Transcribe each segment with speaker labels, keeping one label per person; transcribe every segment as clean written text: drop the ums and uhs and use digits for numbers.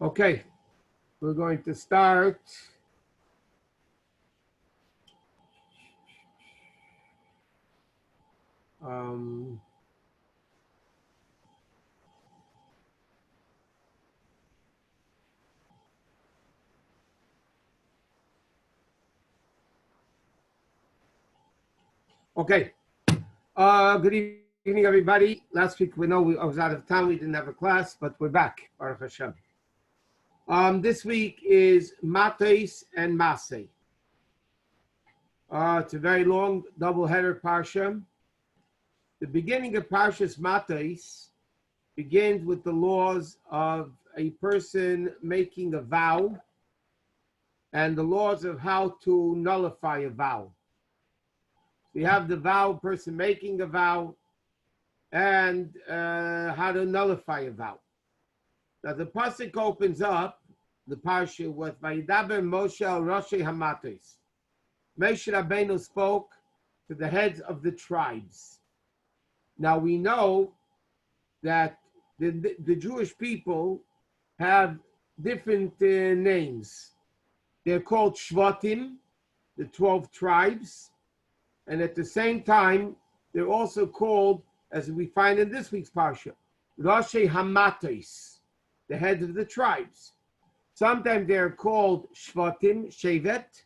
Speaker 1: Okay, we're going to start. Okay. Good evening, everybody. Last week I was out of town. We didn't have a class, but we're back. Baruch Hashem. This week is Matot Masei. It's a very long double-header parsha. The beginning of Parshas Matot begins with the laws of a person making a vow and the laws of how to nullify a vow. We have the vow, person making a vow, and how to nullify a vow. Now the pasuk opens up the parsha with Vayidaber Moshe al Roshei Hamatos. Moshe Rabbeinu spoke to the heads of the tribes. Now we know that the Jewish people have different names. They're called Shvatim, the 12 tribes, and at the same time, they're also called, as we find in this week's parsha, Roshei Hamatos, the heads of the tribes. Sometimes they're called Shvatim, Shevet,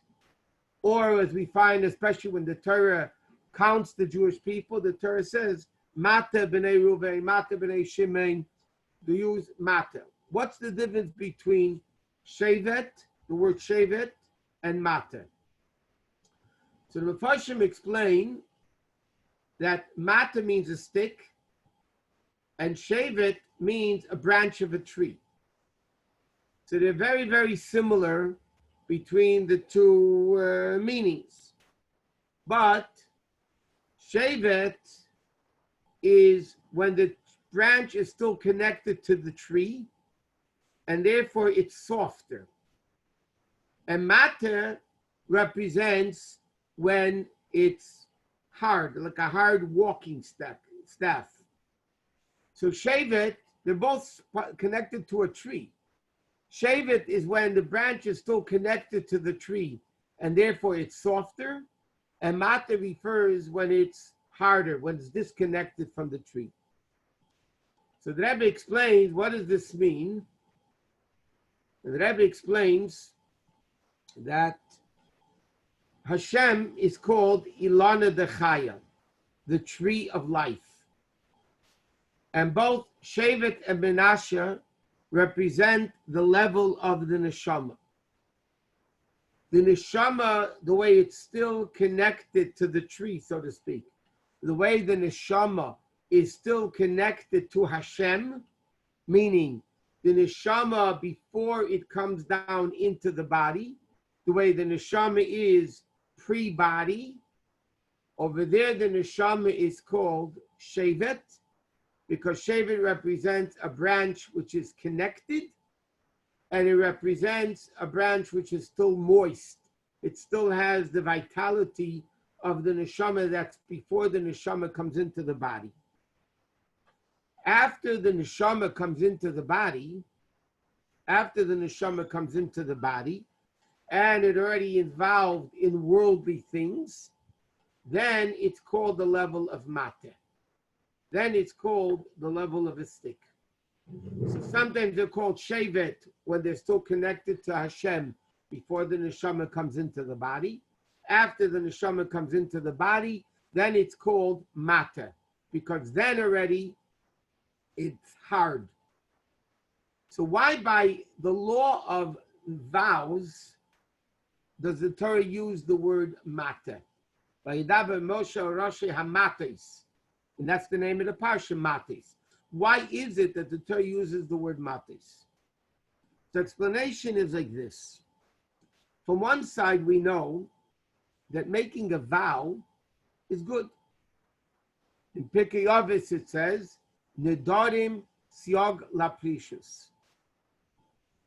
Speaker 1: or as we find, especially when the Torah counts the Jewish people, the Torah says, Mote b'nei Reuven, Mote b'nei Shimon, they use Mote. What's the difference between Shevet, the word Shevet, and Mote? So the Mepharshim explain that Mote means a stick, and Shevet means a branch of a tree. So they're very, very similar between the two meanings. But Shevet is when the branch is still connected to the tree, and therefore it's softer. And Mote represents when it's hard, like a hard walking staff. So Shevet, they're both connected to a tree. Shevet is when the branch is still connected to the tree, and therefore it's softer. And Mote refers when it's harder, when it's disconnected from the tree. So the Rabbi explains, what does this mean? And the Rabbi explains that Hashem is called Ilana Dechaya, the tree of life. And both Shevet and Menashe represent the level of the Neshamah. The Neshamah, the way it's still connected to the tree, so to speak, the way the Neshamah is still connected to Hashem, meaning the Neshamah before it comes down into the body, the way the Neshamah is pre-body, over there the Neshamah is called Shevet, because Shevet represents a branch which is connected, and it represents a branch which is still moist. It still has the vitality of the Neshamah that's before the Neshamah comes into the body. After the Neshamah comes into the body, and it already involved in worldly things, then it's called the level of Mote. Then it's called the level of a stick. So sometimes they're called Shevet when they're still connected to Hashem before the Neshamah comes into the body. After the Neshamah comes into the body, then it's called Mote, because then already it's hard. So why by the law of vows does the Torah use the word Mote? Vayidaber Moshe al Roshei Hamatos. And that's the name of the parsha, Matos. Why is it that the Torah uses the word Matos? The explanation is like this. From one side, we know that making a vow is good. In Pirkei Avos it says, Nedarim siog laprishus.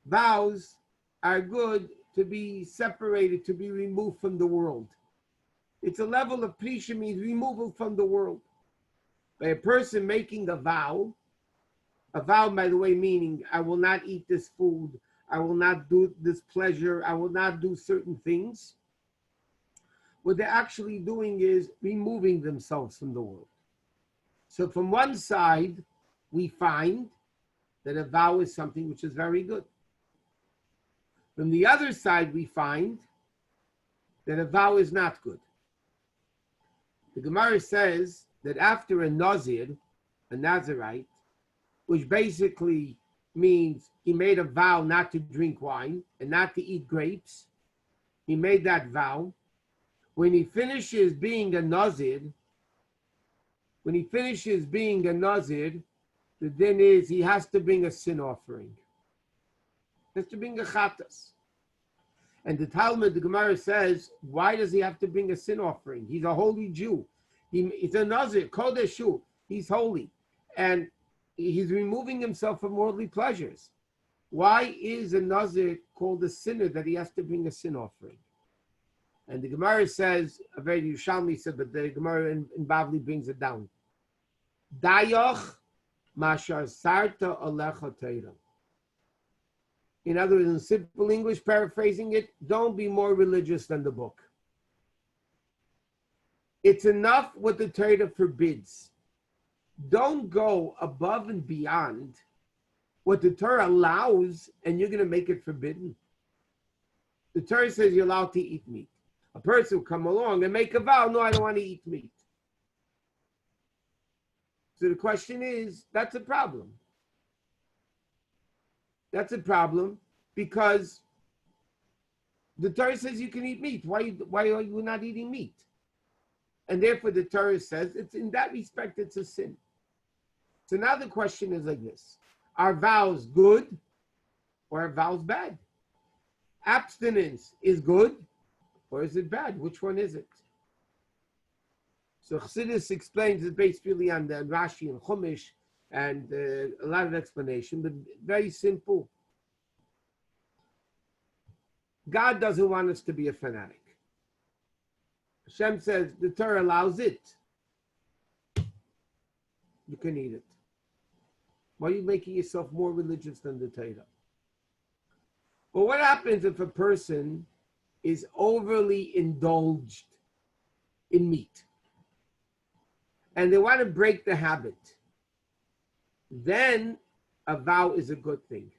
Speaker 1: Vows are good to be separated, to be removed from the world. It's a level of prisha, means removal from the world. By a person making a vow A vow, by the way, meaning I will not eat this food, I will not do this pleasure, I will not do certain things. What they're actually doing is removing themselves from the world. So from one side, we find that a vow is something which is very good. From the other side, we find that a vow is not good. The Gemara says that after a Nazir, a Nazirite, which basically means he made a vow not to drink wine and not to eat grapes, he made that vow. When he finishes being a Nazir, the din is he has to bring a sin offering. He has to bring a chatas. And the Talmud, the Gemara says, why does he have to bring a sin offering? He's a holy Jew. He's a Nazir, Kodeshu. He's holy. And he's removing himself from worldly pleasures. Why is a Nazir called a sinner that he has to bring a sin offering? And the Gemara says, a very Yerushalmi said, but the Gemara in Bavli brings it down. Dayoch mashar sarta alecha teira. In other words, in simple English, paraphrasing it, don't be more religious than the book. It's enough what the Torah forbids. Don't go above and beyond what the Torah allows, and you're going to make it forbidden. The Torah says you're allowed to eat meat. A person will come along and make a vow, no, I don't want to eat meat. So the question is, that's a problem. That's a problem because the Torah says you can eat meat. Why are you not eating meat? And therefore the Torah says, it's in that respect, it's a sin. So now the question is like this. Are vows good or are vows bad? Abstinence is good or is it bad? Which one is it? So Chassidus explains it based really on the Rashi and Chumash and a lot of explanation, but very simple. God doesn't want us to be a fanatic. Hashem says the Torah allows it. You can eat it. Why are you making yourself more religious than the Torah? But what happens if a person is overly indulged in meat and they want to break the habit? Then a vow is a good thing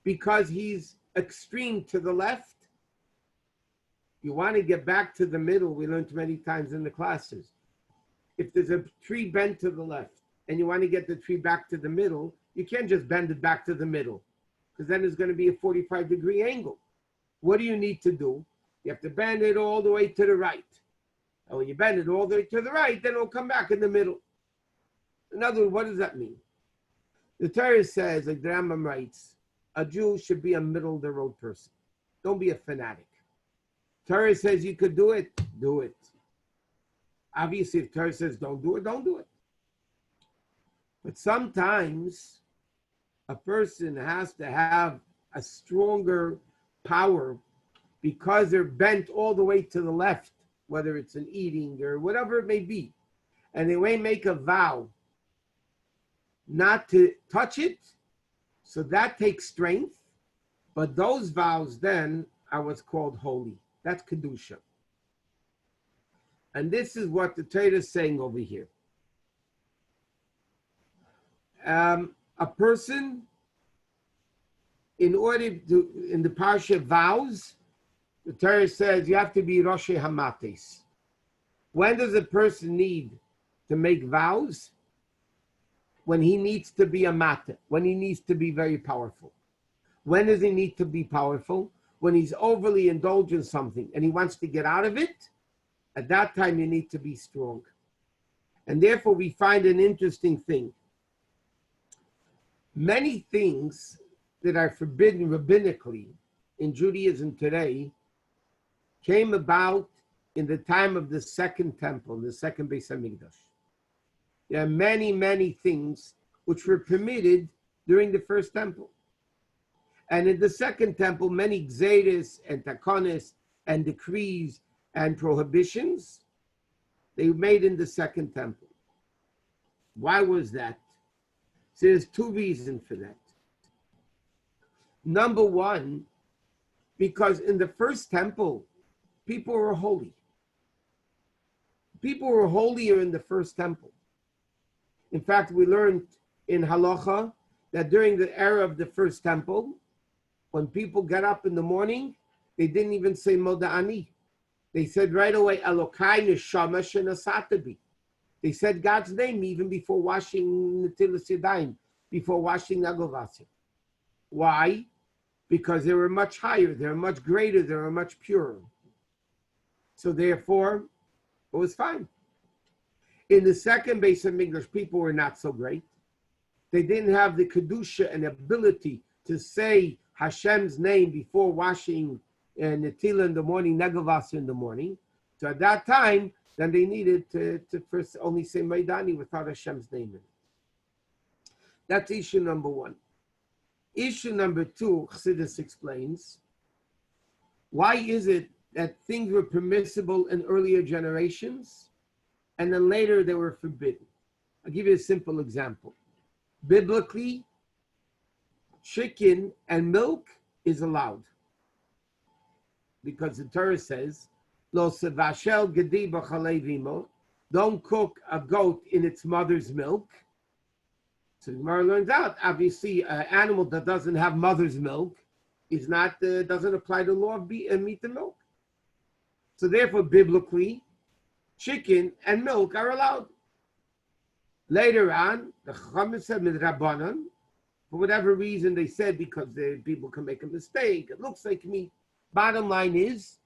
Speaker 1: because he's extreme to the left. You want to get back to the middle. We learned many times in the classes. If there's a tree bent to the left and you want to get the tree back to the middle, you can't just bend it back to the middle because then there's going to be a 45-degree angle. What do you need to do? You have to bend it all the way to the right. And when you bend it all the way to the right, then it'll come back in the middle. In other words, what does that mean? The Torah says, like the Rambam writes, a Jew should be a middle-of-the-road person. Don't be a fanatic. Torah says you could do it, do it. Obviously, if Torah says don't do it, don't do it. But sometimes a person has to have a stronger power because they're bent all the way to the left, whether it's an eating or whatever it may be. And they may make a vow not to touch it, so that takes strength. But those vows then are what's called holy. That's Kedusha. And this is what the Torah is saying over here. A person, in order to, in the Parsha vows, the Torah says you have to be Rosh Hamates. When does a person need to make vows? When he needs to be a mate, when he needs to be very powerful. When does he need to be powerful? When he's overly indulged in something and he wants to get out of it, at that time you need to be strong. And therefore we find an interesting thing. Many things that are forbidden rabbinically in Judaism today came about in the time of the second temple, the second Beis Hamikdash. There are many, many things which were permitted during the first temple. And in the second temple, many gzeres and takonis and decrees and prohibitions, they were made in the second temple. Why was that? So there's two reasons for that. Number one, because in the first temple, people were holy. People were holier in the first temple. In fact, we learned in Halacha that during the era of the first temple, when people got up in the morning, they didn't even say Moda'ani. They said right away, Elokai Neshamah Shenasatabi. They said God's name even before washing Netilas Yadayim, before washing Nagovasi. Why? Because they were much higher, they were much greater, they were much purer. So therefore, it was fine. In the second base of English, people were not so great. They didn't have the Kedusha and ability to say Hashem's name before washing Netila in the morning, Negavasa in the morning. So at that time, then they needed to first only say Maidani without Hashem's name in it. That's issue number one. Issue number two, Chassidus explains, why is it that things were permissible in earlier generations and then later they were forbidden? I'll give you a simple example. Biblically, chicken and milk is allowed because the Torah says, Lo sevashel gedi b'chalei vimo, don't cook a goat in its mother's milk. So the Gemara learns out, obviously, an animal that doesn't have mother's milk is not doesn't apply the law of meat and milk. So therefore, biblically, chicken and milk are allowed. Later on, the Chachamim said midrabanan, for whatever reason they said because people can make a mistake. It looks like meat. Bottom line is,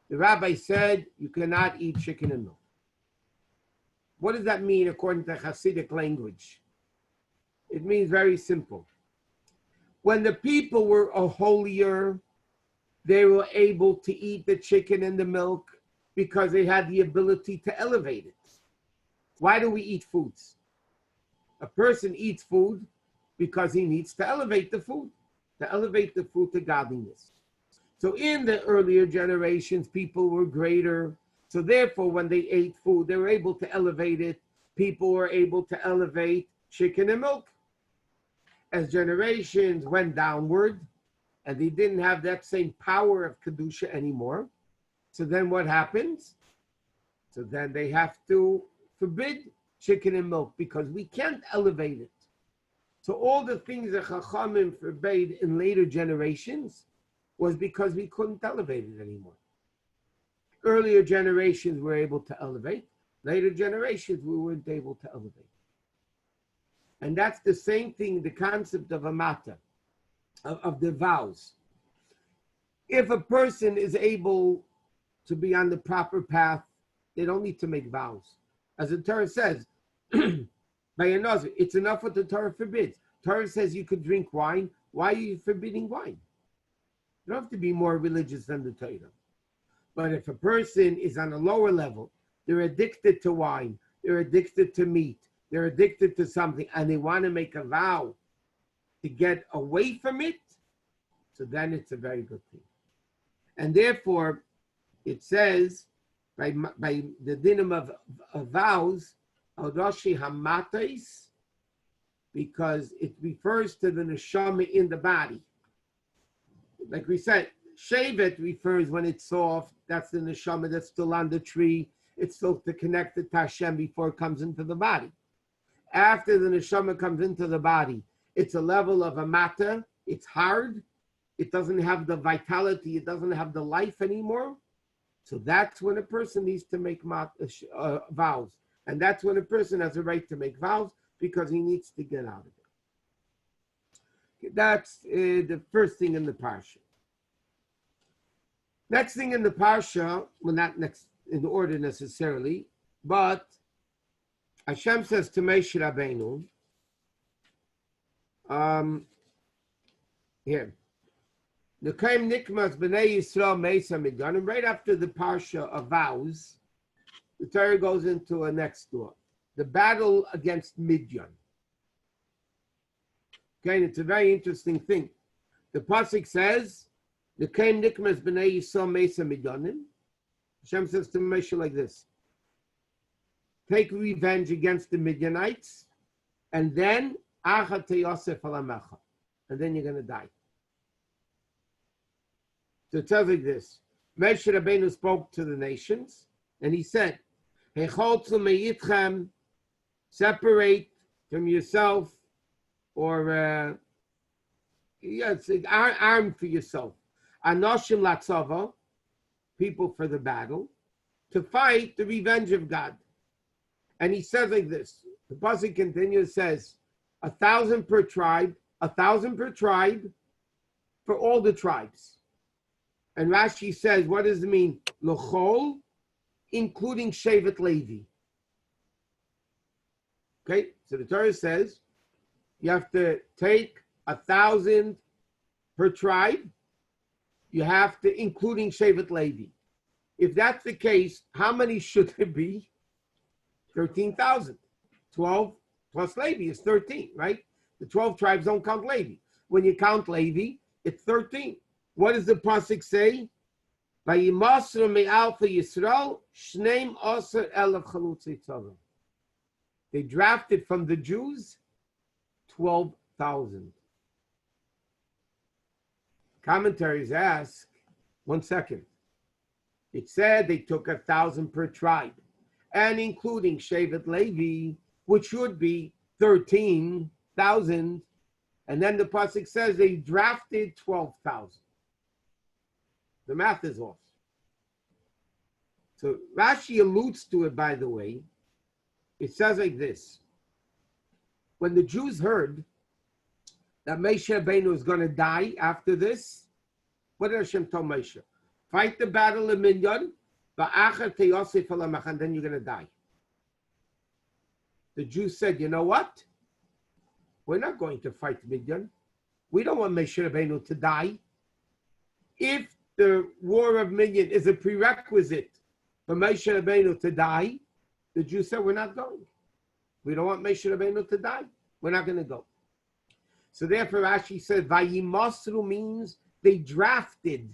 Speaker 1: the rabbi said you cannot eat chicken and milk. What does that mean according to Hasidic language? It means very simple. When the people were holier, they were able to eat the chicken and the milk because they had the ability to elevate it. Why do we eat foods? A person eats food because he needs to elevate the food to godliness. So in the earlier generations, people were greater. So therefore, when they ate food, they were able to elevate it. People were able to elevate chicken and milk. As generations went downward, and they didn't have that same power of Kedusha anymore, so then what happens? So then they have to forbid chicken and milk because we can't elevate it. So all the things that Chachamim forbade in later generations was because we couldn't elevate it anymore. Earlier generations were able to elevate. Later generations, we weren't able to elevate. And that's the same thing, the concept of a mata, of the vows. If a person is able to be on the proper path, they don't need to make vows. As the Torah says, by a nazir, it's enough what the Torah forbids. Torah says you could drink wine. Why are you forbidding wine? You don't have to be more religious than the Torah. But if a person is on a lower level, they're addicted to wine, they're addicted to meat, they're addicted to something, and they want to make a vow to get away from it, so then it's a very good thing. And therefore, it says, by the dinim of vows, Adoshi Hamatais, because it refers to the Neshamah in the body. Like we said, Shevet refers when it's soft, that's the Neshamah that's still on the tree, it's still to connect it to Hashem before it comes into the body. After the Neshamah comes into the body, it's a level of a mata, it's hard, it doesn't have the vitality, it doesn't have the life anymore. So that's when a person needs to make vows. And that's when a person has a right to make vows because he needs to get out of it. That's the first thing in the Parsha. Next thing in the Parsha, well, not next in order necessarily, but Hashem says to Moshe Rabbeinu, here, the Kaim Nikmas B'nai Yisrael Mesa Midian, and right after the Parsha of vows, the Torah goes into a next door, the battle against Midian. Okay, and it's a very interesting thing. The pasuk says, "The Kaim Nikmas B'nai Yisrael Mesa Midianim." Hashem says to Moshe like this: take revenge against the Midianites, and then And then you're going to die. So it tells like this. Moshe Rabbeinu spoke to the nations, and he said, separate from yourself, or arm for yourself. Anoshim latzava, people for the battle, to fight the revenge of God. And he says like this. The pasuk continues, says, 1,000 per tribe, 1,000 per tribe for all the tribes. And Rashi says, what does it mean? L'chol, including Shevet Levi. Okay, so the Torah says you have to take 1,000 per tribe. You have to, including Shevet Levi. If that's the case, how many should there be? 13,000. 12 plus Levi is 13, right? The 12 tribes don't count Levi. When you count Levi, it's 13. What does the pasuk say? Vayimasru me'alfa Yisrael shneim aser elef chalutzei tzavim. They drafted from the Jews 12,000. Commentaries ask, 1 second. It said they took 1,000 per tribe, and including Shevet Levi, which would be 13,000. And then the pasuk says they drafted 12,000. The math is off. So Rashi alludes to it, by the way. It says like this. When the Jews heard that Moshe Rabbeinu is going to die after this, what did Hashem tell Moshe? Fight the battle of Midian, and then you're going to die. The Jews said, you know what? We're not going to fight Midian. We don't want Moshe Rabbeinu to die. If the war of Midian is a prerequisite for Moshe Rabbeinu to die, the Jews said, we're not going. We don't want Moshe Rabbeinu to die. We're not going to go. So therefore, Rashi said, Vayimasru means they drafted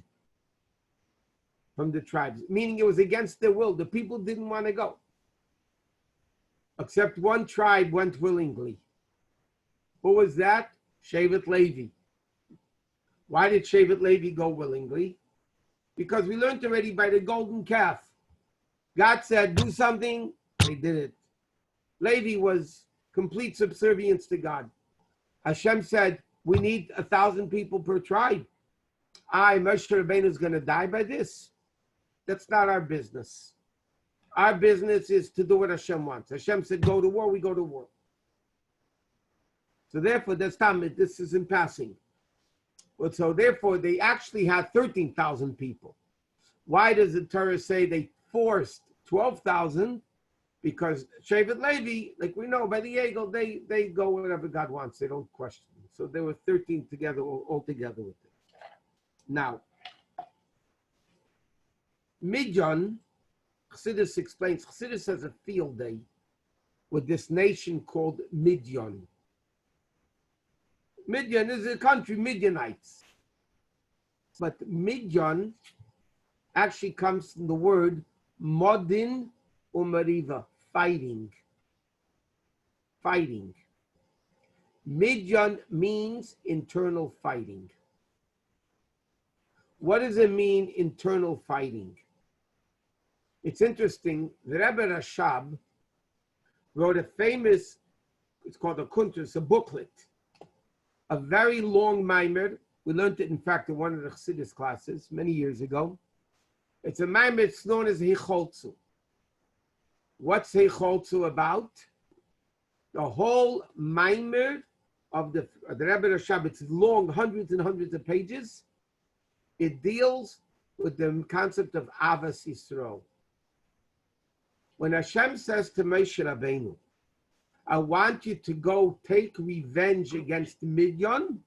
Speaker 1: from the tribes, meaning it was against their will. The people didn't want to go. Except one tribe went willingly. Who was that? Shevet Levi. Why did Shevet Levi go willingly? Because we learned already by the golden calf. God said, do something, they did it. Levi was complete subservience to God. Hashem said, we need 1,000 people per tribe. Moshe Rabbeinu is going to die by this. That's not our business. Our business is to do what Hashem wants. Hashem said, go to war, we go to war. So therefore, that's time. This is in passing. But so therefore, they actually had 13,000 people. Why does the Torah say they forced 12,000? Because Shevet Levi, like we know by the Eagle, they go wherever God wants. They don't question. So there were 13 together, all together with it. Now, Midian, Chassidus explains, Chassidus has a field day with this nation called Midian. Midian is a country, Midianites. But Midian actually comes from the word Modin Umariva, fighting. Fighting. Midian means internal fighting. What does it mean, internal fighting? It's interesting. The Rebbe Rashab wrote a famous, it's called a kuntus, a booklet, a very long maimer. We learned it, in fact, in one of the Chassidus classes many years ago. It's a maimer, it's known as Hicholzu. What's Hicholzu about? The whole maimer of the Rebbe Rashab, it's long, hundreds and hundreds of pages. It deals with the concept of Avas Yisrael. When Hashem says to Moshe Rabbeinu, I want you to go take revenge against Midian,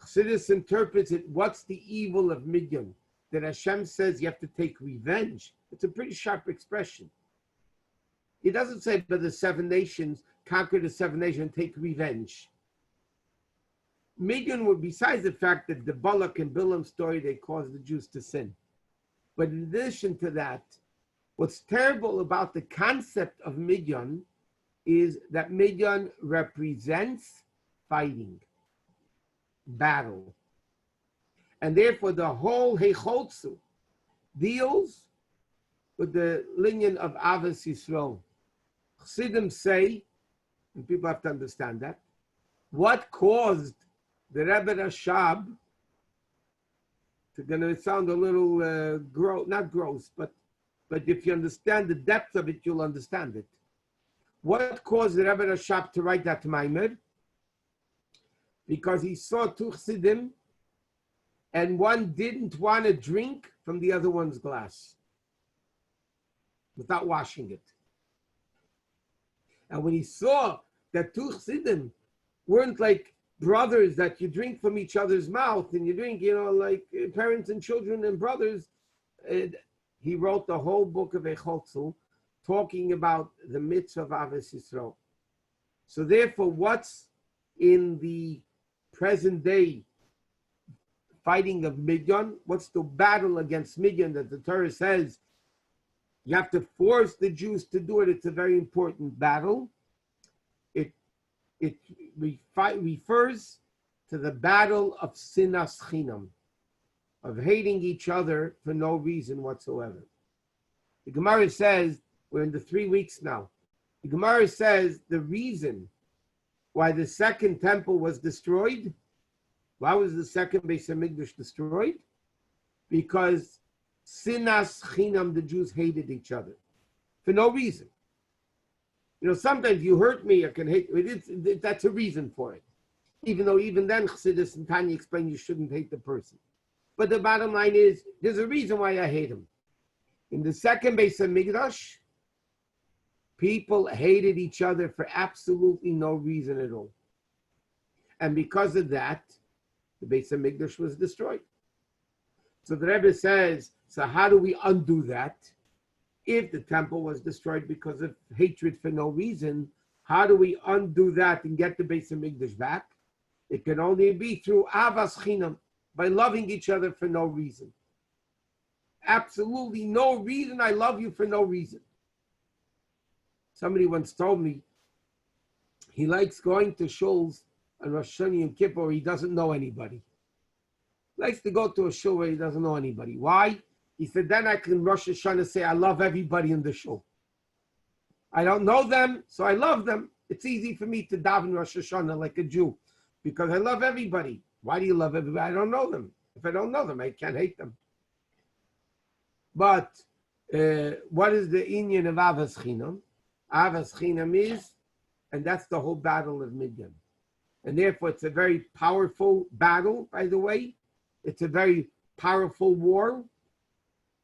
Speaker 1: Chassidus interprets it, what's the evil of Midian? That Hashem says you have to take revenge. It's a pretty sharp expression. He doesn't say, but the 7 nations, conquer the 7 nations and take revenge. Midian were, besides the fact that the Balak and Bilam story, they caused the Jews to sin. But in addition to that, what's terrible about the concept of Midian is that Midian represents fighting, battle. And therefore the whole Heichotzu deals with the lineage of Avos Yisrael. Chassidim say, and people have to understand that, what caused the Rebbe Rashab, it's going to sound a little not gross, but if you understand the depth of it, you'll understand it. What caused the Rebbe Rashab to write that Maimer? Because he saw two Chassidim, and one didn't want to drink from the other one's glass without washing it. And when he saw that two Chassidim weren't like brothers that you drink from each other's mouth and you drink, like parents and children and brothers, he wrote the whole book of Echotzu talking about the mitzvah of Avos Yisrael. So therefore, what's in the present day fighting of Midian? What's the battle against Midian that the Torah says you have to force the Jews to do it? It's a very important battle. It refers to the battle of sinas chinam, of hating each other for no reason whatsoever. The Gemara says, we're in the 3 weeks now. The Gemara says the reason why the second temple was destroyed, why was the second Beis HaMikdash destroyed? Because sinas chinam, the Jews hated each other for no reason. Sometimes you hurt me, I can hate you. That's a reason for it. Even though even then Chassidus and Tanya explain you shouldn't hate the person. But the bottom line is, there's a reason why I hate him. In the second Beis HaMikdash, people hated each other for absolutely no reason at all. And because of that, the Beis HaMikdash was destroyed. So the Rebbe says, so how do we undo that? If the temple was destroyed because of hatred for no reason, how do we undo that and get the Beis HaMikdash back? It can only be through avas chinam, by loving each other for no reason. Absolutely no reason. I love you for no reason. Somebody once told me he likes going to shuls on Rosh Hashanah and Kippur where he doesn't know anybody. He likes to go to a shul where he doesn't know anybody. Why? He said, then I can Rosh Hashanah say, I love everybody in the shul. I don't know them, so I love them. It's easy for me to daven Rosh Hashanah like a Jew because I love everybody. Why do you love everybody? I don't know them. If I don't know them, I can't hate them. But what is the inyan of Avas Chinam? Avas Chinam is, and that's the whole battle of Midian. And therefore, it's a very powerful battle, by the way. It's a very powerful war.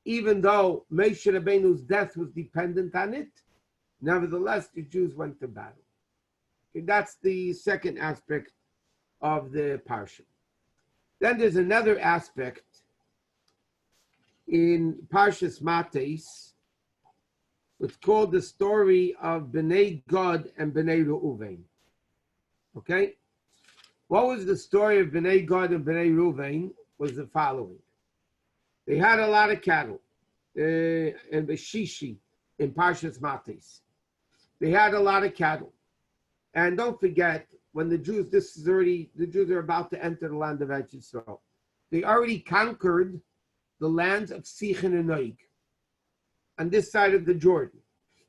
Speaker 1: Even though Moshe Rabbeinu's death was dependent on it, nevertheless, the Jews went to battle. Okay, that's the second aspect of the Parsha. Then there's another aspect in Parshat Matot. It's called the story of Bnei Gad and Bnei Reuven. Okay? What was the story of Bnei Gad and Bnei Reuven? Was the following. They had a lot of cattle in the Shishi in Parshat Matot. They had a lot of cattle. And don't forget, when the Jews are about to enter the land of Yisrael. They already conquered the lands of Sichon and Oig on this side of the Jordan.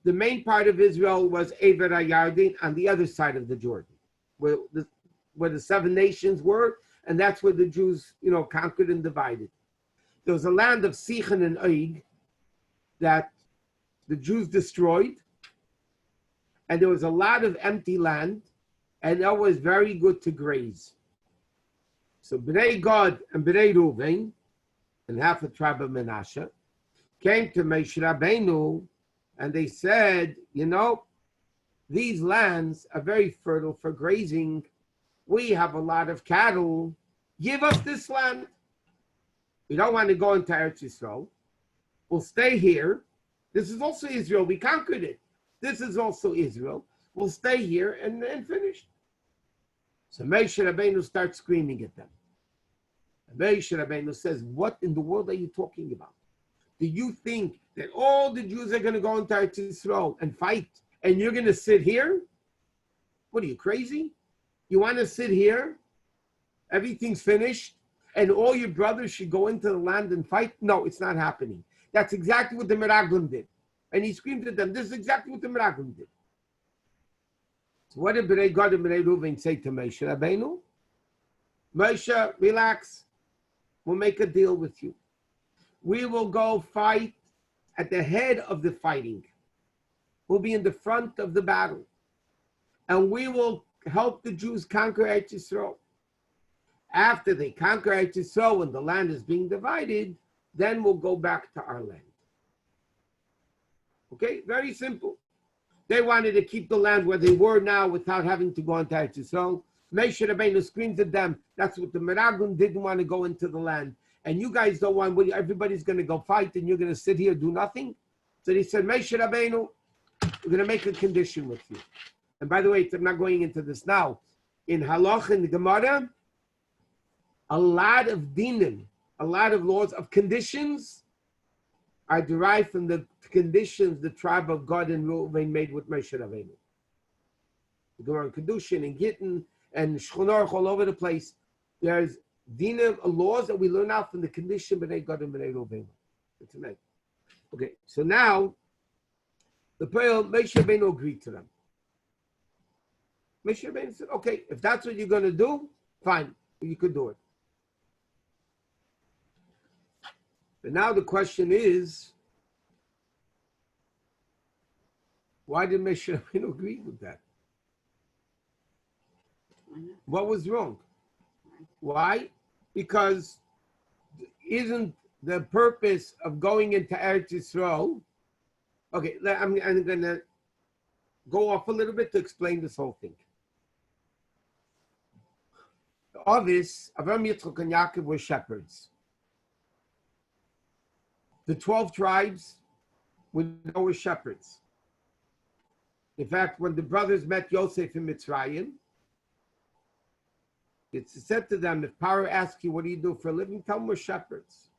Speaker 1: The main part of Israel was Ever HaYarden on the other side of the Jordan, where the 7 nations were, and that's where the Jews, conquered and divided. There was a land of Sichon and Oig that the Jews destroyed, and there was a lot of empty land, and that was very good to graze. So Bnei Gad and Bnei Reuven, and half the tribe of Menashe, came to Moshe Rabbeinu, and they said, these lands are very fertile for grazing. We have a lot of cattle. Give us this land. We don't want to go into Eretz Yisrael. We'll stay here. This is also Israel. We conquered it. This is also Israel. We'll stay here and finish. So Moshe Rabbeinu starts screaming at them. And Moshe Rabbeinu says, what in the world are you talking about? Do you think that all the Jews are going to go into Eretz Yisrael and fight and you're going to sit here? What are you, crazy? You want to sit here? Everything's finished, and all your brothers should go into the land and fight? No, it's not happening. That's exactly what the Meraglim did. And he screamed at them, this is exactly what the Meraglim did. So what did Bnei Gad and Bnei Reuven say to Moshe Rabbeinu? Moshe, relax. We'll make a deal with you. We will go fight at the head of the fighting. We'll be in the front of the battle. And we will help the Jews conquer Eretz Yisrael. After they conquer Eretz Yisrael and the land is being divided, then we'll go back to our land. Okay, very simple. They wanted to keep the land where they were now without having to go into Eretz Yisrael. Moshe Rabbeinu screamed at them. That's what the Meraglim didn't want to go into the land. And you guys don't want, everybody's going to go fight and you're going to sit here do nothing. So he said, Moshe Rabbeinu, we're going to make a condition with you. And by the way, I'm not going into this now. In Halach and the Gemara, a lot of dinim, a lot of laws of conditions are derived from the conditions the tribe of Gad and Reuven made with Moshe Rabbeinu. The Gemara in Kedushin and Gittin and Shchonor all over the place. There's dinim, laws that we learn out from the condition Bnei Gad and Bnei Reuven. Tonight. Okay, so now the Pearl, Moshe Rabbeinu agreed to them. Moshe Rabbeinu said, okay, if that's what you're going to do, fine, you could do it. But now the question is, why did Moshe Rabbeinu agree with that? What was wrong? Why? Because isn't the purpose of going into Eretz Yisrael? Okay, I'm going to go off a little bit to explain this whole thing. The Avis, Avraham, Yitzchak, and Yaakov were shepherds. The 12 tribes were shepherds. In fact, when the brothers met Yosef in Mitzrayim, it's said to them, if Paro asks you, what do you do for a living? Tell them we're shepherds.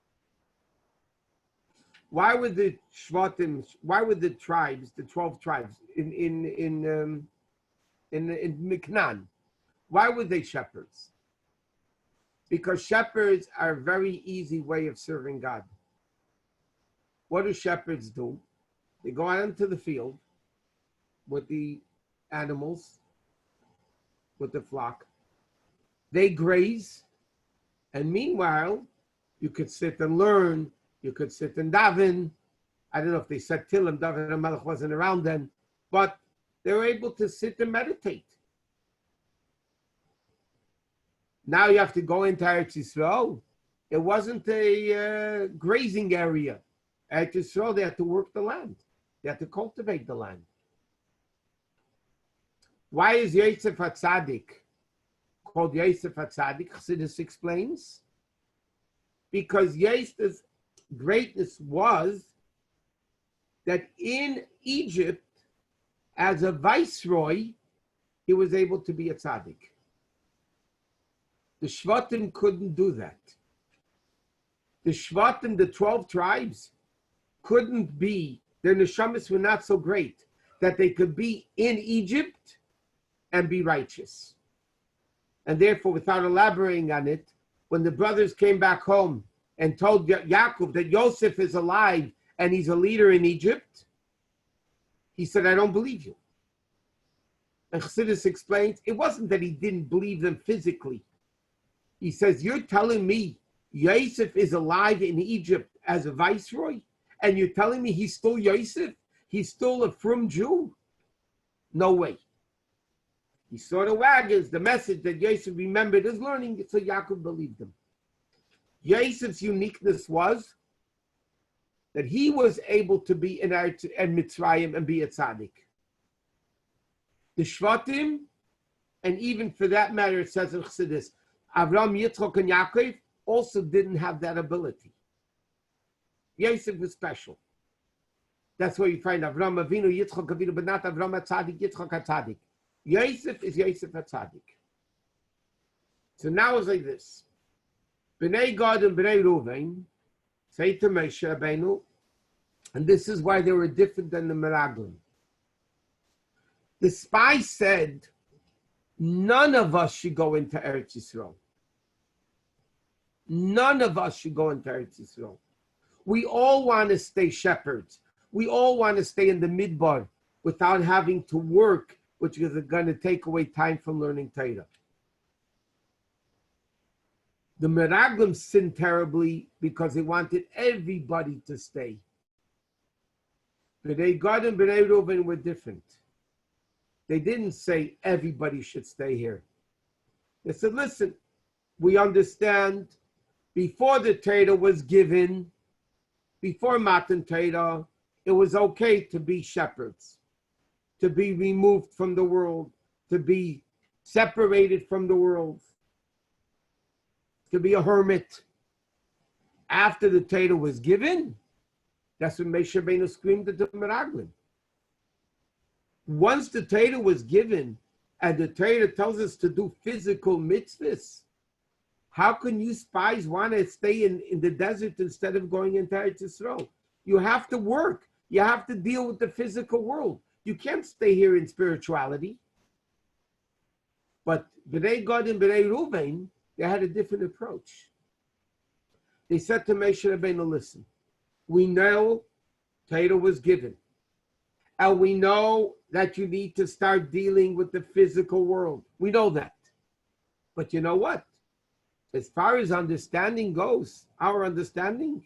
Speaker 1: Why were the Shvatim, why were the tribes, the 12 tribes in Miknan, why were they shepherds? Because shepherds are a very easy way of serving God. What do shepherds do? They go out into the field with the animals, with the flock. They graze, and meanwhile, you could sit and learn, you could sit and daven. I don't know if they said Tillim, David HaMelech wasn't around then, but they were able to sit and meditate. Now you have to go into Eretz Yisrael. It wasn't a grazing area. Eretz Yisrael, they had to work the land. They had to cultivate the land. Why is Yosef HaTzadik called Yosef HaTzadik? Chassidus explains. Because Yosef's greatness was that in Egypt, as a viceroy, he was able to be a tzaddik. The Shvatim couldn't do that. The Shvatim, the 12 tribes, couldn't be, their neshamas were not so great that they could be in Egypt and be righteous. And therefore, without elaborating on it, when the brothers came back home and told Yaakov that Yosef is alive and he's a leader in Egypt, he said, I don't believe you. And Chassidus explains, it wasn't that he didn't believe them physically. He says, you're telling me Yosef is alive in Egypt as a viceroy, and you're telling me he's still Yosef? He's still a frum Jew? No way. He saw the wagons, the message that Yosef remembered his learning, so Yaakov believed him. Yosef's uniqueness was that he was able to be in Eretz and Mitzrayim and be a tzaddik. The Shvatim, and even for that matter, it says in Chassidus, Avraham, Yitzchak, and Yaakov also didn't have that ability. Yosef was special. That's where you find Avraham Avinu, Yitzchak Avinu, but not Avraham HaTzadik, Yitzchak HaTzadik. Yosef is Yosef HaTzadik. So now it's like this. Bnei Gad and Bnei Reuven say to Moshe Rabbeinu, and this is why they were different than the Meraglim. The spy said, none of us should go into Eretz Yisrael. None of us should go into Eretz Yisrael. We all want to stay shepherds. We all want to stay in the midbar without having to work, which is going to take away time from learning Torah. The Meraglim sinned terribly because they wanted everybody to stay. B'nai Gad and B'nai Reuven were different. They didn't say everybody should stay here. They said, listen, we understand before the Torah was given, before Matan Torah, it was okay to be shepherds, to be removed from the world, to be separated from the world, to be a hermit. After the Torah was given, that's when Moshe Rabbeinu screamed at the Meraglim. Once the Torah was given, and the Torah tells us to do physical mitzvahs, how can you spies want to stay in the desert instead of going into Eretz Yisrael? You have to work. You have to deal with the physical world. You can't stay here in spirituality. But B'nai Gad and B'nai Reuven, they had a different approach. They said to Moshe Rabbeinu, listen, we know Torah was given. And we know that you need to start dealing with the physical world. We know that. But you know what? As far as understanding goes, our understanding,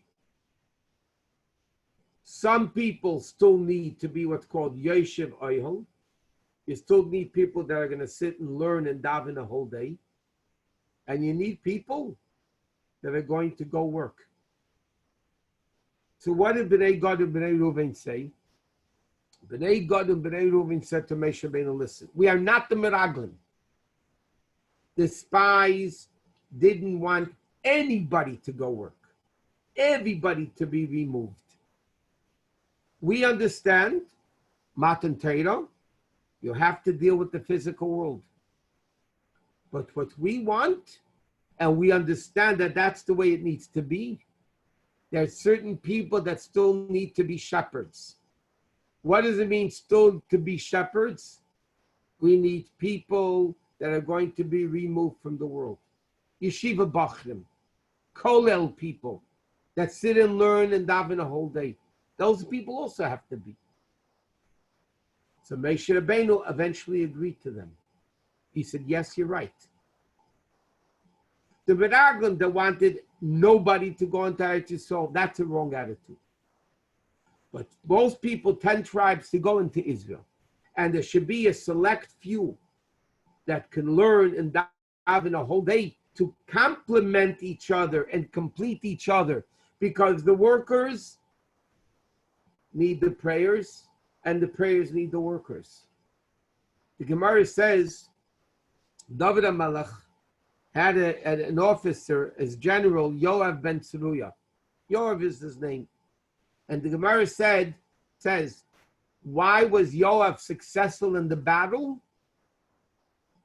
Speaker 1: some people still need to be what's called Yoshev Oyhel. You still need people that are going to sit and learn and daven a whole day. And you need people that are going to go work. So what did B'nai Gad and B'nai Reuven say? B'nai Gad and B'nai Reuven said to Moshe Rabbeinu, listen, we are not the Meraglim. The spies didn't want anybody to go work, everybody to be removed. We understand, Matan Torah, you have to deal with the physical world. But what we want, and we understand that that's the way it needs to be, there's certain people that still need to be shepherds. What does it mean still to be shepherds? We need people that are going to be removed from the world. Yeshiva Bachrim, Kolel people that sit and learn and daven a whole day. Those people also have to be. So Moshe Rabbeinu eventually agreed to them. He said, yes, you're right. The Meraglim that wanted nobody to go into Eretz Yisrael, that's a wrong attitude. But most people, 10 tribes to go into Israel. And there should be a select few that can learn and daven a whole day to complement each other and complete each other. Because the workers need the prayers, and the prayers need the workers. The Gemara says, David HaMelech had an officer as General Yoav ben Tzeruya. Yoav is his name. And the Gemara says, why was Yoav successful in the battle?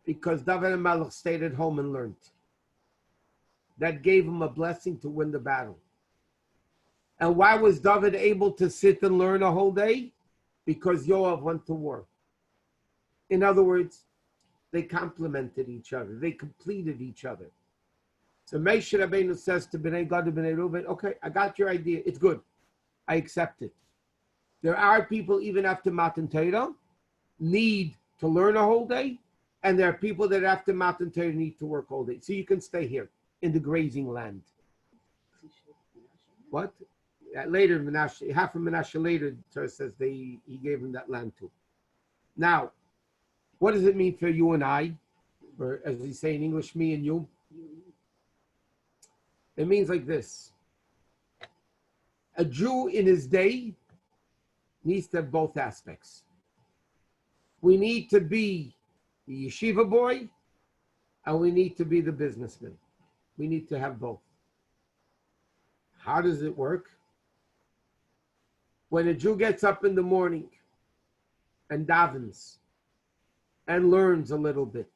Speaker 1: Because David HaMelech stayed at home and learned. That gave him a blessing to win the battle. And why was David able to sit and learn a whole day? Because Yoav went to war. In other words, they complemented each other. They completed each other. So Moshe Rabbeinu says to B'nai Gad and B'nai Reuven, okay, I got your idea. It's good. I accept it. There are people, even after Matan Torah, need to learn a whole day. And there are people that after Matan Torah need to work all day. So you can stay here in the grazing land. What? Later, Menashe, half of Menashe later, Torah says he gave him that land too. Now, what does it mean for you and I? Or as we say in English, me and you? It means like this. A Jew in his day needs to have both aspects. We need to be the yeshiva boy, and we need to be the businessman. We need to have both. How does it work? When a Jew gets up in the morning and davens and learns a little bit,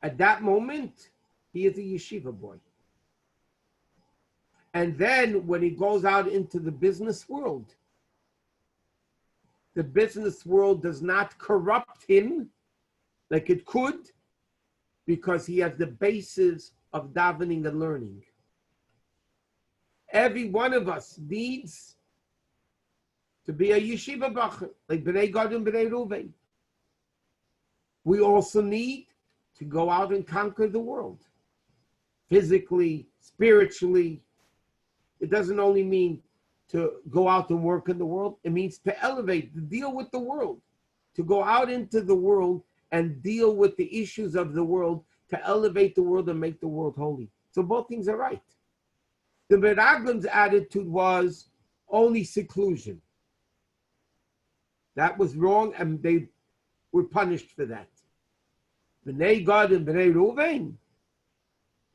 Speaker 1: at that moment, he is a yeshiva boy. And then when he goes out into the business world, the business world does not corrupt him like it could, because he has the basis of davening and learning. Every one of us needs to be a yeshiva bacher, like Bnei Gad and Bnei Reuven. We also need to go out and conquer the world, physically, spiritually. It doesn't only mean to go out and work in the world. It means to elevate, to deal with the world, to go out into the world and deal with the issues of the world, to elevate the world and make the world holy. So both things are right. The Meraglim's attitude was only seclusion. That was wrong, and they were punished for that. Bnei Gad and Bnei Reuven,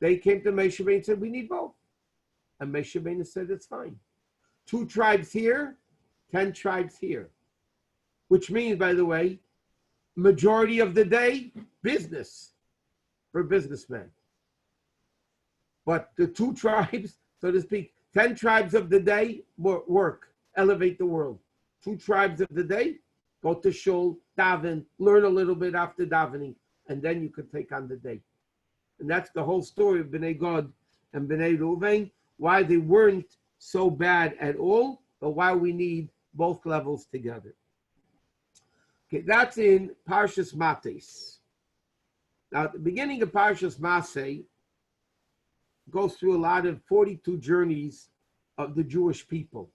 Speaker 1: they came to Moshe Rabbeinu and said, we need both. And Moshe Rabbeinu said, it's fine. 2 tribes here, 10 tribes here. Which means, by the way, majority of the day, business for businessmen. But the 2 tribes, so to speak, 10 tribes of the day, work, elevate the world. 2 tribes of the day, go to shul, daven, learn a little bit after davening, and then you could take on the day. And that's the whole story of Bnei Gad and Bnei Reuven, why they weren't so bad at all, but why we need both levels together. Okay, that's in Parshat Matot. Now, at the beginning of Parshat Masei goes through a lot of 42 journeys of the Jewish people.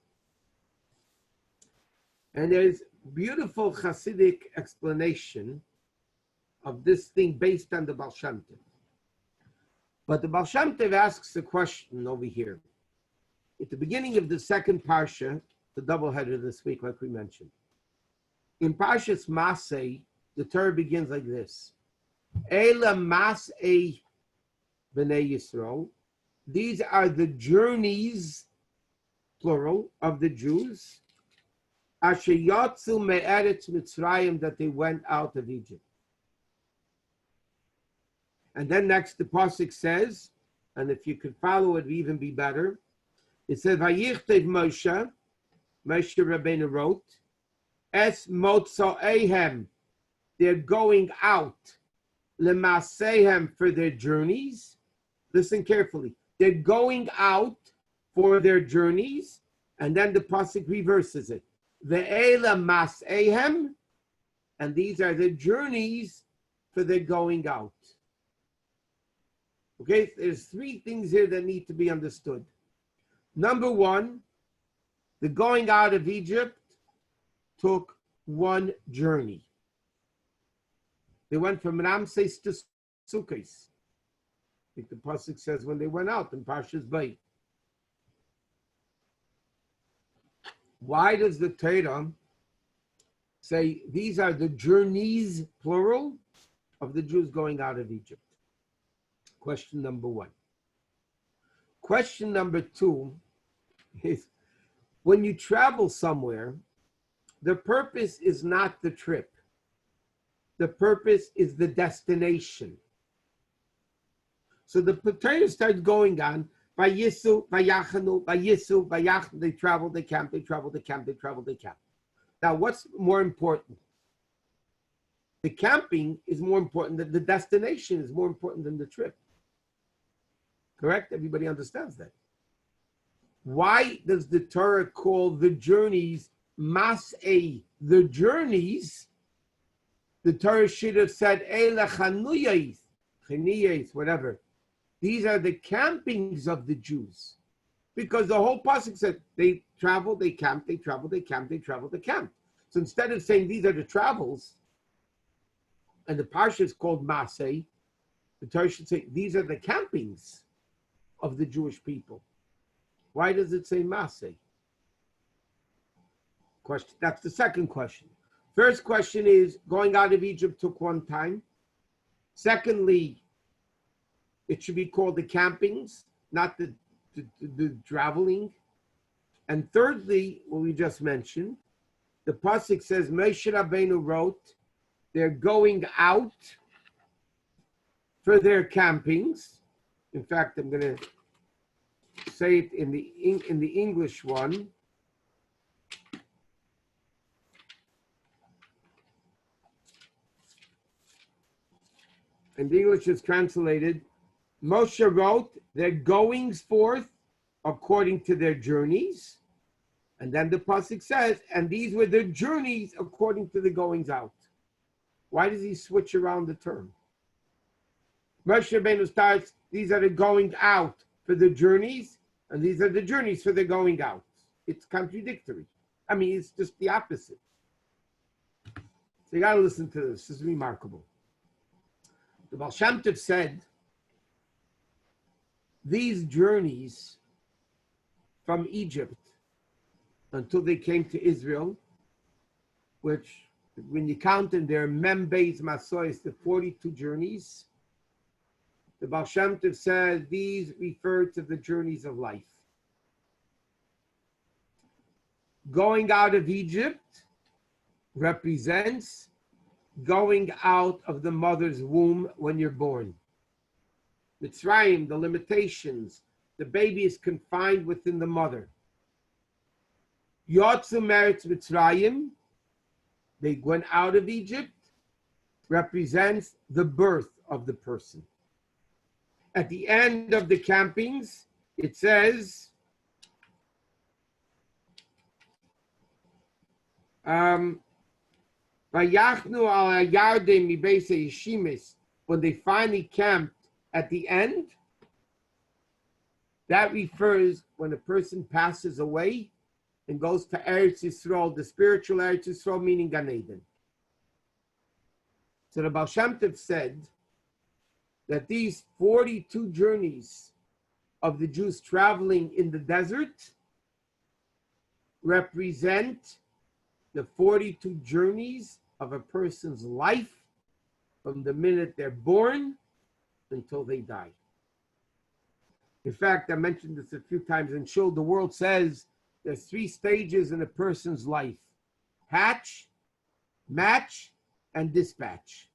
Speaker 1: And there's beautiful Hasidic explanation of this thing based on the Baal Shem Tov. But the Baal Shem Tov asks a question over here. At the beginning of the second Parsha, the doubleheader this week, like we mentioned, in Parshat Masei, the Torah begins like this. Ela Masei B'nei Yisrael. These are the journeys, plural, of the Jews. Asher yatzu me'eretz Mitzrayim, that they went out of Egypt. And then next the pasuk says, and if you could follow it, it'd even be better. It says, Vayichtav Moshe, Moshe Rabbeinu wrote, Es motzoehem, they're going out, lemasehem, for their journeys. Listen carefully. They're going out for their journeys, and then the pasuk reverses it. Ve'ela masehem, and these are the journeys for their going out. Okay, there's 3 things here that need to be understood. Number 1, the going out of Egypt took 1 journey. They went from Ramses to Sukkot. I think the pasuk says when they went out in Parshas Bay. Why does the Torah say these are the journeys, plural, of the Jews going out of Egypt? Question number 1. Question number 2 is, when you travel somewhere, the purpose is not the trip. The purpose is the destination. So the Torah starts going on, Vayisu, Vayachanu, Vayisu, Vayachanu, they travel, they camp, they travel, they camp, they travel, they camp. Now, what's more important? The camping is more important than the destination, is more important than the trip. Correct? Everybody understands that. Why does the Torah call the journeys Masei, the journeys? The Torah should have said Eila Chanuyais, Chanuyais, whatever. These are the campings of the Jews. Because the whole pasuk said they travel, they camp, they travel, they camp, they travel, they camp. So instead of saying these are the travels, and the parsha is called Masei, the Torah should say these are the campings of the Jewish people. Why does it say Masei? Question. That's the second question. First question is, going out of Egypt took 1 time. Secondly, it should be called the campings, not the traveling. And thirdly, what we just mentioned, the pasuk says Moshe Rabbeinu wrote, they're going out for their campings. In fact, I'm going to say it in the English one. In the English is translated, Moshe wrote their goings forth according to their journeys. And then the pasuk says, and these were their journeys according to the goings out. Why does he switch around the term? Moshe Rabbeinu starts, these are the going out for the journeys, and these are the journeys for the going out. It's contradictory. I mean, it's just the opposite. So you got to listen to this. This is remarkable. The Baal Shem Tov said, these journeys from Egypt until they came to Israel, which when you count in their Membeis Masois, the 42 journeys, the Baal Shem Tov says these refer to the journeys of life. Going out of Egypt represents going out of the mother's womb when you're born. Mitzrayim, the limitations, the baby is confined within the mother. Yotzu Meretz Mitzrayim, they went out of Egypt, represents the birth of the person. At the end of the campings, it says, when they finally camped at the end, that refers when a person passes away and goes to Eretz Yisrael, the spiritual Eretz Yisrael, meaning Gan Eden. So the Baal Shem Tov said that these 42 journeys of the Jews traveling in the desert represent the 42 journeys of a person's life from the minute they're born until they die. In fact, I mentioned this a few times in Shul. The world says there's 3 stages in a person's life: hatch, match, and dispatch.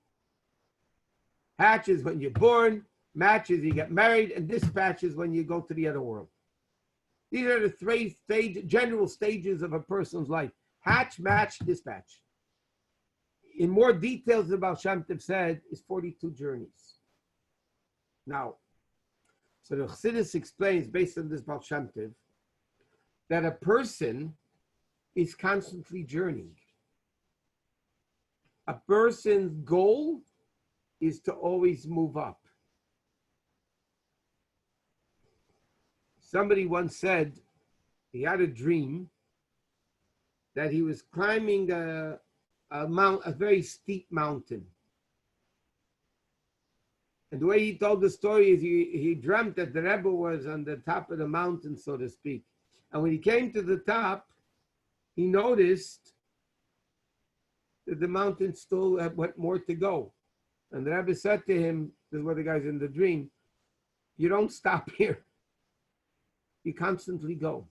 Speaker 1: Hatch is when you're born, match is you get married, and dispatch is when you go to the other world. These are the 3 general stages of a person's life: hatch, match, dispatch. In more details, the Baal Shem Tov said, is 42 journeys. Now, so the Chassidus explains, based on this Baal Shem Tov, that a person is constantly journeying. A person's goal is to always move up. Somebody once said he had a dream that he was climbing a very steep mountain. And the way he told the story is he dreamt that the Rebbe was on the top of the mountain, so to speak. And when he came to the top, he noticed that the mountain still had more to go. And the Rebbe said to him, this is what the guy's in the dream, you don't stop here. You constantly go.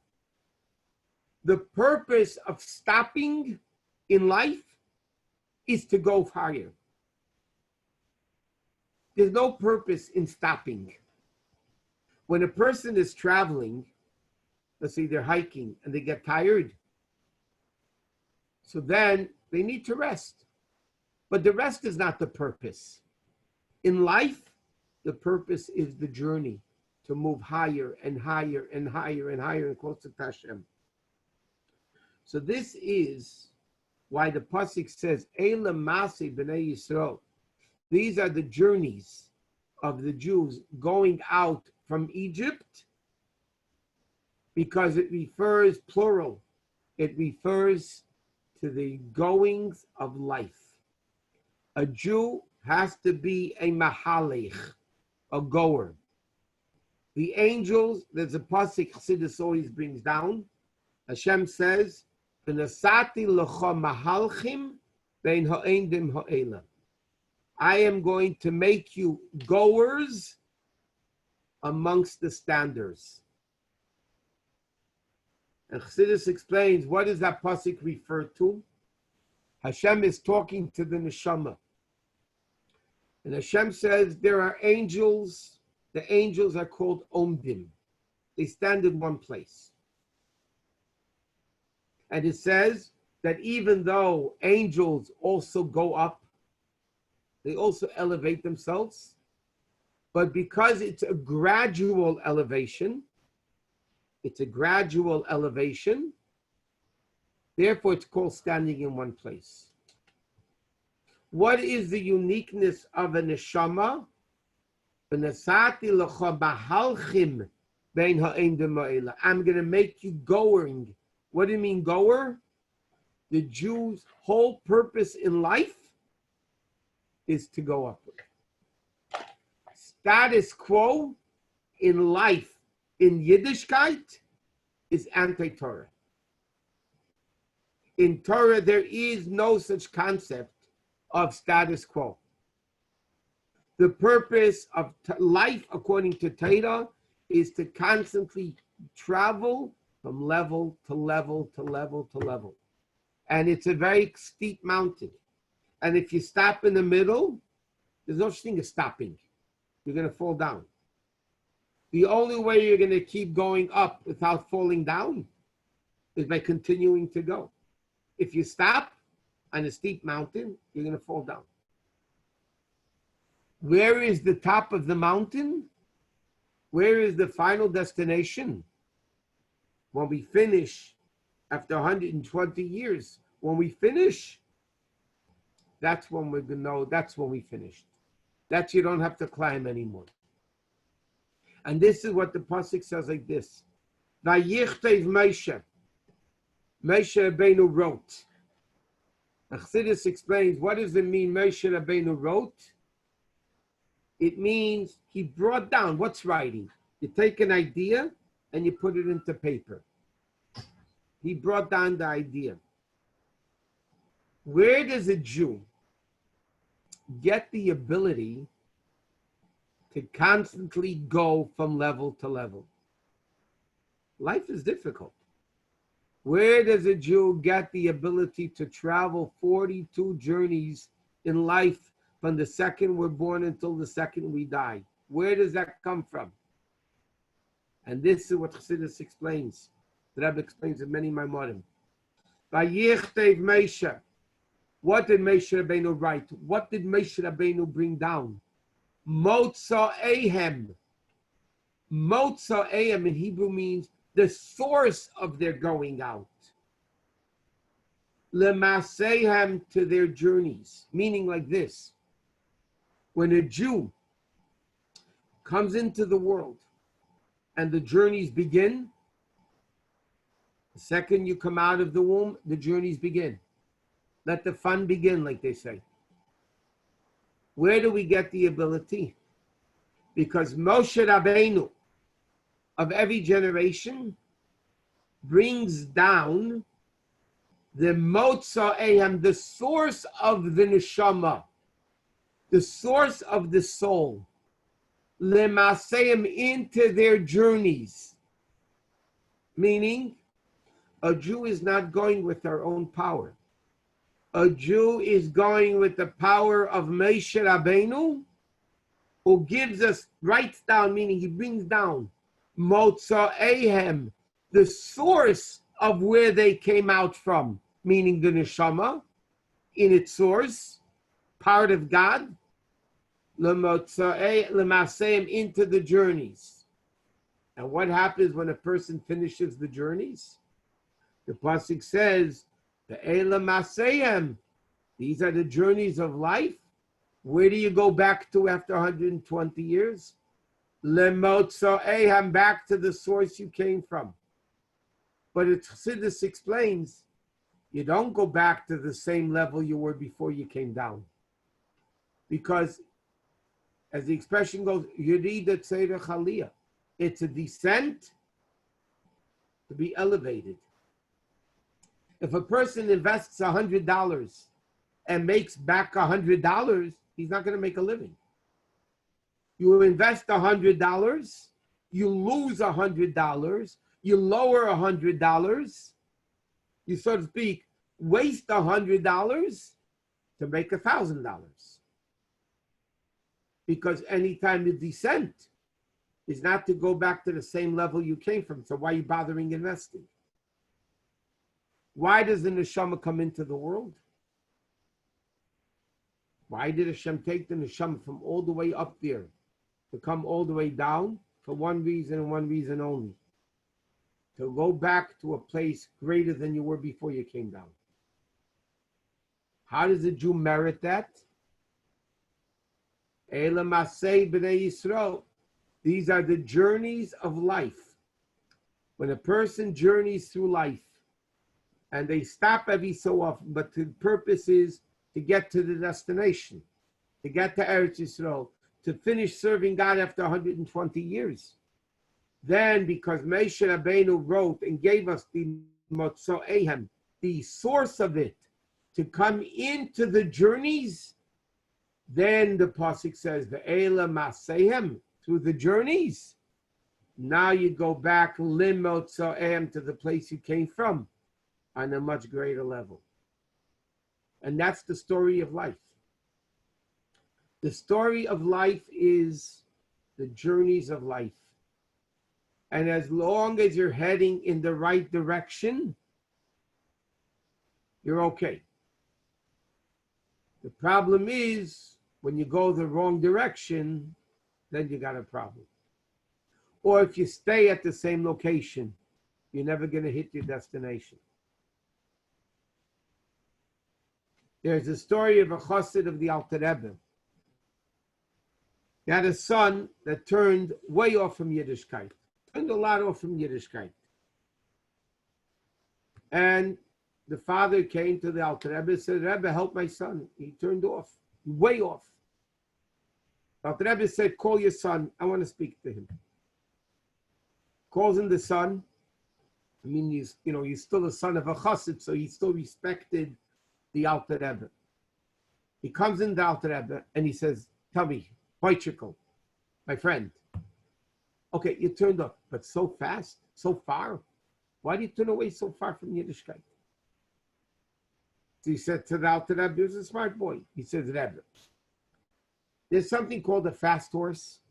Speaker 1: The purpose of stopping in life is to go higher. There's no purpose in stopping. When a person is traveling, let's say they're hiking and they get tired, so then they need to rest. But the rest is not the purpose. In life, the purpose is the journey to move higher and higher and higher and higher and closer to Hashem. So this is why the pasuk says, Lamaze b'nei Yisrael. These are the journeys of the Jews going out from Egypt, because it refers, plural, it refers to the goings of life. A Jew has to be a mahalech, a goer. The angels, there's a pasuk Chassidus always brings down. Hashem says, "V'nasati l'cha mahalchim bein ha'endim ha'ela." I am going to make you goers amongst the standards. And Chassidus explains, what does that pasuk refer to? Hashem is talking to the Neshamah. And Hashem says there are angels. The angels are called omdim. They stand in one place. And it says that even though angels also go up, They also elevate themselves. But because it's a gradual elevation, therefore it's called standing in one place. What is the uniqueness of a Neshamah? I'm going to make you going. What do you mean goer? The Jew's whole purpose in life is to go upward. Status quo in life, in Yiddishkeit, is anti-Torah. In Torah, there is no such concept of status quo. The purpose of life, according to Torah, is to constantly travel from level to level to level to level. And it's a very steep mountain. And if you stop in the middle, there's no such thing as stopping. You're going to fall down. The only way you're going to keep going up without falling down is by continuing to go. If you stop on a steep mountain, you're going to fall down. Where is the top of the mountain? Where is the final destination? When we finish, after 120 years, when we finish, that's when we're going to know, that's when we finished. That's you don't have to climb anymore. And this is what the pasuk says like this. Vayichteiv Moshe. Moshe Rabbeinu wrote. Chassidus explains, what does it mean Moshe Rabbeinu wrote? It means he brought down. What's writing? You take an idea and you put it into paper. He brought down the idea. Where does a Jew get the ability to constantly go from level to level? Life is difficult. Where does a Jew get the ability to travel 42 journeys in life from the second we're born until the second we die? Where does that come from? And this is what Chassidus explains. The Rabbi explains in many Maimorim. Vayichteiv Moshe. What did Moshe Rabbeinu write? What did Moshe Rabbeinu bring down? Mote in Hebrew means the source of their going out. Lamaze to their journeys. Meaning like this. When a Jew comes into the world and the journeys begin, the second you come out of the womb, the journeys begin. Let the fun begin, like they say. Where do we get the ability? Because Moshe Rabbeinu of every generation brings down the Mote, the source of the Neshamah, the source of the soul, Lamaze into their journeys. Meaning, a Jew is not going with their own power. A Jew is going with the power of Moshe Rabbeinu, who gives us, writes down, meaning he brings down, Mote, the source of where they came out from, meaning the Neshamah, in its source, part of God, Lamaseim into the journeys. And what happens when a person finishes the journeys? The pasuk says, these are the journeys of life. Where do you go back to after 120 years? Back to the source you came from. But Chassidus explains, you don't go back to the same level you were before you came down. Because, as the expression goes, it's a descent to be elevated. If a person invests $100 and makes back $100, he's not going to make a living. You invest $100, you lose $100, you lower $100, you, so to speak, waste $100 to make $1,000. Because anytime you descend is not to go back to the same level you came from. So why are you bothering investing? Why does the Neshamah come into the world? Why did Hashem take the Neshamah from all the way up there to come all the way down? For one reason and one reason only. To go back to a place greater than you were before you came down. How does a Jew merit that? Lamaze b'nei Yisrael. These are the journeys of life. When a person journeys through life, and they stop every so often, but the purpose is to get to the destination, to get to Eretz Yisrael, to finish serving God after 120 years. Then, because Moshe Rabbeinu wrote and gave us the Motzoehem, the source of it, to come into the journeys, then the pasuk says, "Ve'ela masehem," through the journeys. Now you go back lim motzoehem to the place you came from, on a much greater level. And that's the story of life. The story of life is the journeys of life. And as long as you're heading in the right direction, you're okay. The problem is when you go the wrong direction, then you got a problem. Or if you stay at the same location, you're never going to hit your destination. There's a story of a chassid of the Alter Rebbe. He had a son that turned way off from Yiddishkeit. Turned a lot off from Yiddishkeit. And the father came to the Alter Rebbe and said, "Rebbe, help my son. He turned off, way off." The Alter Rebbe said, "Call your son. I want to speak to him." Calls him the son. I mean, he's still a son of a chassid, so he still respected the Alter Rebbe. He comes in the Alter Rebbe and he says, "Tell me, Boychikel, my friend. Okay, you turned off, but so fast, so far. Why do you turn away so far from Yiddishkeit?" So he said to the Alter Rebbe, he was a smart boy. He says, "Rebbe, there's something called a fast horse,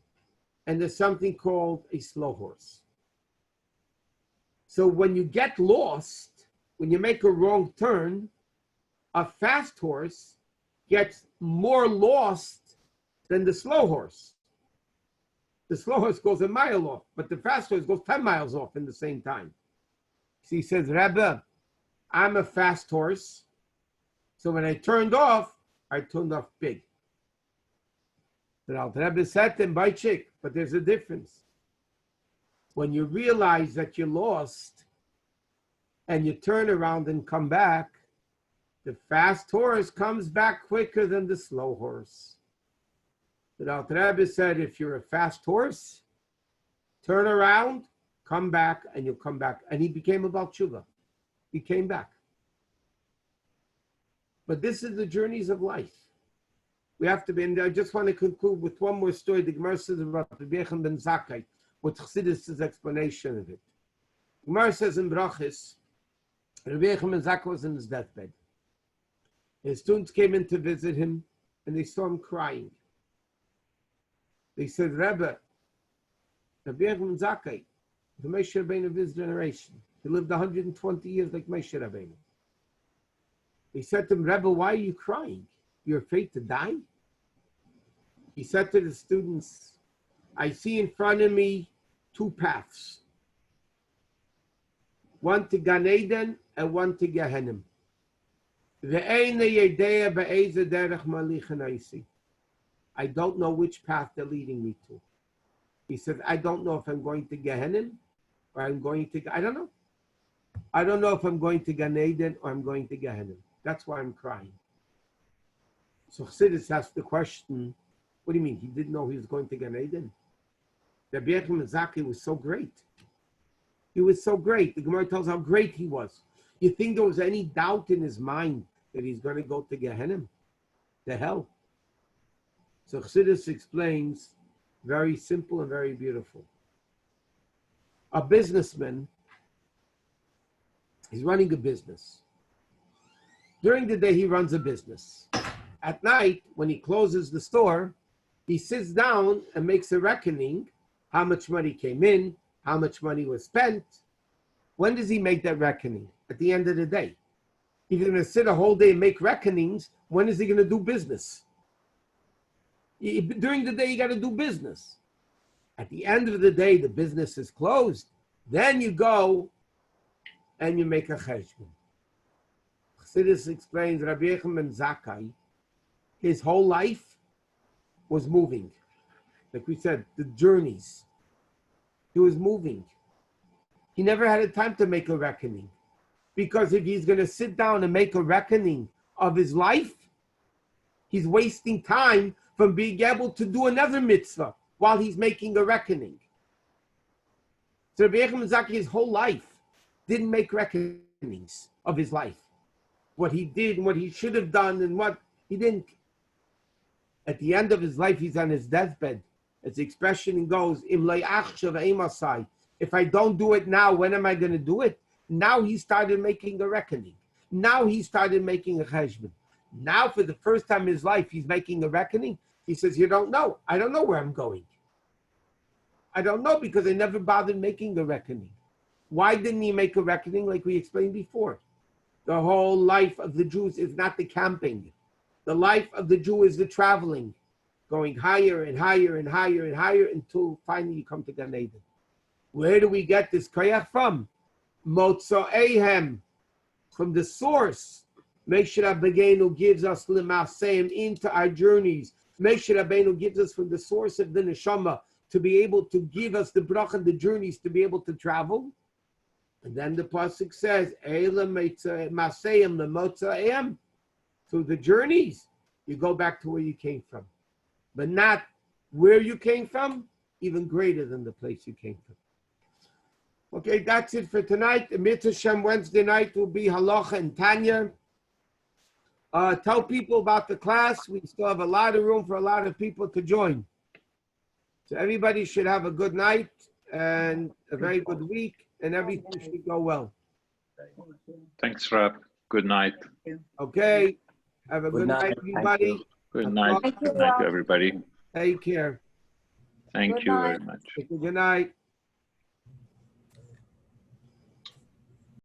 Speaker 1: and there's something called a slow horse. So when you get lost, when you make a wrong turn, a fast horse gets more lost than the slow horse. The slow horse goes a mile off, but the fast horse goes 10 miles off in the same time." So he says, "Rebbe, I'm a fast horse. So when I turned off big." The Alter Rebbe said to him, "Boychik, but there's a difference. When you realize that you're lost and you turn around and come back, the fast horse comes back quicker than the slow horse." The Alter Rebbe said, "If you're a fast horse, turn around, come back, and you'll come back." And he became a Baal Tshuva. He came back. But this is the journeys of life. We have to be, and I just want to conclude with one more story. The Gemara says about Rabbi ben Zakkai, with Chassidus' explanation of it. The Gemara says in Brachis, Rabbi ben Zakkai was in his deathbed. His students came in to visit him, and they saw him crying. They said, "Rebbe, Rabbi ben Zakkai, the Moshe Rabbeinu of his generation, he lived 120 years like Moshe Rabbeinu." They said to him, "Rebbe, why are you crying? You're afraid to die?" He said to the students, "I see in front of me two paths. One to Gan Eden and one to Gehenna. I don't know which path they're leading me to." He said, "I don't know if I'm going to Gehenna or I'm going to, I don't know. I don't know if I'm going to Gan Eden or I'm going to Gehenna. That's why I'm crying." So Chassidus asked the question, what do you mean? He didn't know he was going to Gan Eden? Rabbi ben Zakkai was so great. He was so great. The Gemara tells how great he was. You think there was any doubt in his mind that he's going to go to Gehenna, to hell? So Chassidus explains, very simple and very beautiful. A businessman, he's running a business. During the day, he runs a business. At night, when he closes the store, he sits down and makes a reckoning, how much money came in, how much money was spent. When does he make that reckoning? At the end of the day. He's going to sit a whole day and make reckonings. When is he going to do business? During the day, you got to do business. At the end of the day, the business is closed. Then you go and you make a cheshbon. Chassidus explains, Rabbi Yechim Zakkai, his whole life was moving. Like we said, the journeys. He was moving. He never had a time to make a reckoning. Because if he's going to sit down and make a reckoning of his life, he's wasting time from being able to do another mitzvah while he's making a reckoning. So Rabbi Yechim Zakkai, his whole life, didn't make reckonings of his life. What he did, what he should have done, and what he didn't. At the end of his life, he's on his deathbed. As the expression goes, if I don't do it now, when am I going to do it? Now he started making a reckoning. Now he started making a cheshbon. Now for the first time in his life, he's making a reckoning. He says, you don't know. I don't know where I'm going. I don't know because I never bothered making a reckoning. Why didn't he make a reckoning like we explained before? The whole life of the Jews is not the camping. The life of the Jew is the traveling, going higher and higher and higher and higher until finally you come to Gan Eden. Where do we get this Kriya from? Mote, from the source. Moshe Rabbeinu gives us Lamaze into our journeys. Moshe Rabbeinu gives us from the source of the Neshamah to be able to give us the bracha, the journeys to be able to travel. And then the pasuk says, through the journeys, you go back to where you came from. But not where you came from, even greater than the place you came from. Okay, that's it for tonight. The Mitzvah Shem Wednesday night will be Halacha and Tanya. Tell people about the class. We still have a lot of room for a lot of people to join. So everybody should have a good night and a very good week, and everything should go well.
Speaker 2: Thanks, Rab. Good night.
Speaker 1: Okay. Have a good night, everybody.
Speaker 2: Good night. Good night to everybody.
Speaker 1: Take care.
Speaker 2: Thank you very much.
Speaker 1: Good night.